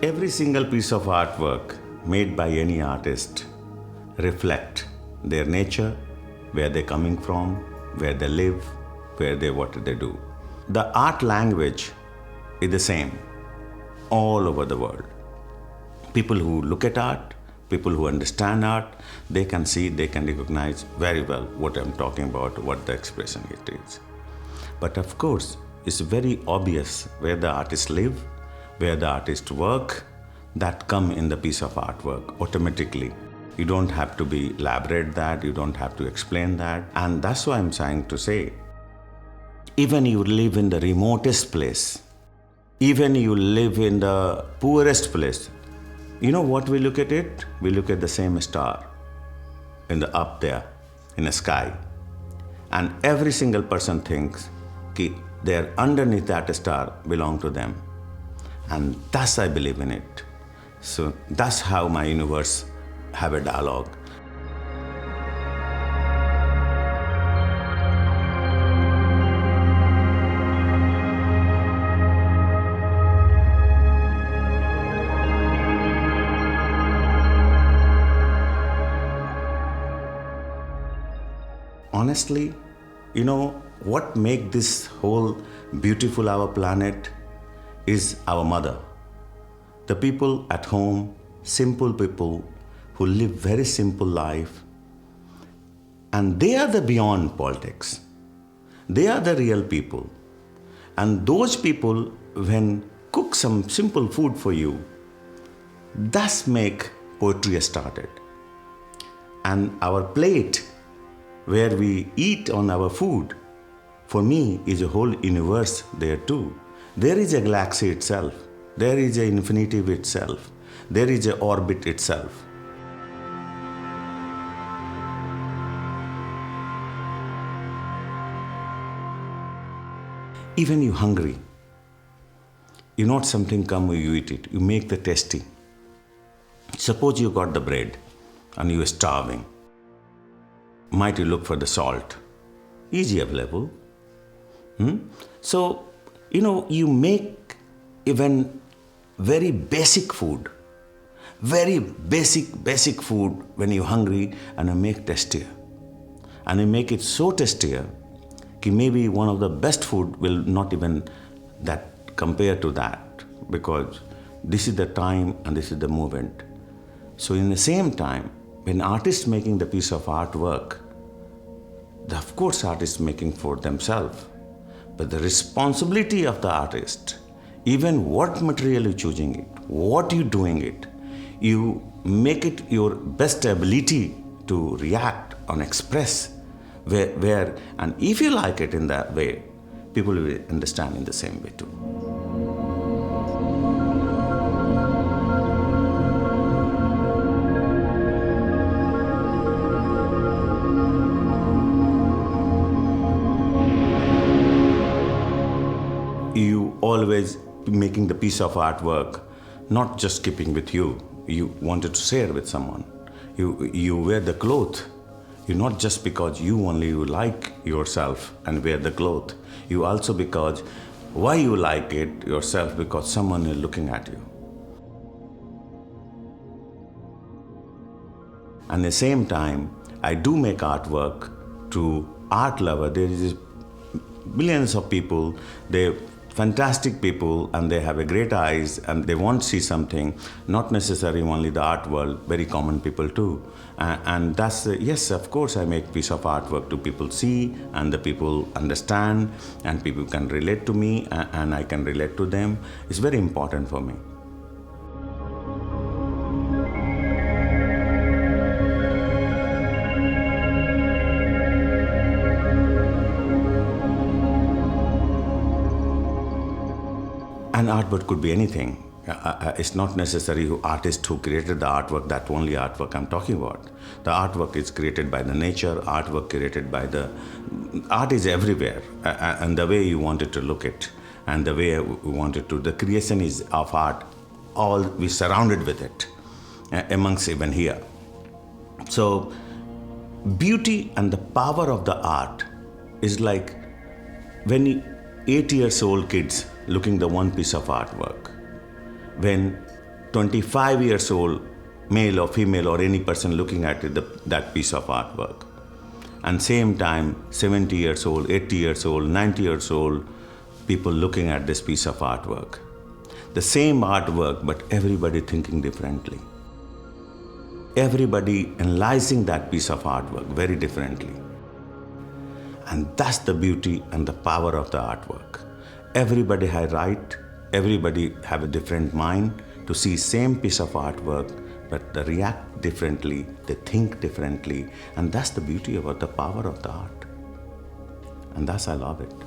Every single piece of artwork made by any artist reflect their nature, where they're coming from, where they live, what they do. The art language is the same all over the world. People who look at art, people who understand art, they can see, they can recognize very well what I'm talking about, what the expression it is. But of course, it's very obvious where the artists live, where the artists work, that come in the piece of artwork automatically. You don't have to be elaborate that, you don't have to explain that. And that's why I'm trying to say, even you live in the remotest place, even you live in the poorest place, you know what we look at it? We look at the same star in the up there, in the sky. And every single person thinks that they're underneath that star belong to them. And thus I believe in it. So that's how my universe have a dialogue. Honestly, you know, what makes this whole beautiful our planet is our mother. The people at home, simple people who live very simple life, and they are the beyond politics. They are the real people. And those people, when cook some simple food for you, that's make poetry started. And our plate, where we eat on our food, for me is a whole universe there too. There is a galaxy itself. There is an infinitive itself. There is an orbit itself. Even you hungry, you not something come, you eat it. You make the tasty. Suppose you got the bread and you are starving. Might you look for the salt? Easy available. So, you know, you make even very basic food. Very basic food when you're hungry, and you make tastier. And you make it so tastier that maybe one of the best food will not even that compare to that, because this is the time and this is the moment. So in the same time, when artists making the piece of artwork, of course artists making for themselves, but the responsibility of the artist, even what material you're choosing it, what you're doing it, you make it your best ability to react and express where and if you like it in that way, people will understand in the same way too. You always making the piece of artwork, not just keeping with you. You wanted to share with someone. You wear the cloth. You not just because you only you like yourself and wear the cloth. You also because why you like it yourself, because someone is looking at you. And at the same time, I do make artwork to art lover. There is billions of people. They fantastic people, and they have a great eyes, and they want to see something, not necessarily only the art world, very common people too. And that's, yes, of course, I make piece of artwork to people see, and the people understand, and people can relate to me, and I can relate to them. It's very important for me. And artwork could be anything. It's not necessary artist who created the artwork, that only artwork I'm talking about. The artwork is created by the nature, artwork created by the... Art is everywhere, and the way you want it to look at, and the way we want it to... The creation is of art, all we surrounded with it, amongst even here. So, beauty and the power of the art is like when 8 years old kids looking the one piece of artwork. When 25 years old male or female or any person looking at it, that piece of artwork. And same time, 70 years old, 80 years old, 90 years old, people looking at this piece of artwork. The same artwork, but everybody thinking differently. Everybody analyzing that piece of artwork very differently. And that's the beauty and the power of the artwork. Everybody has right, everybody have a different mind to see same piece of artwork, but they react differently, they think differently, and that's the beauty about the power of the art. And thus I love it.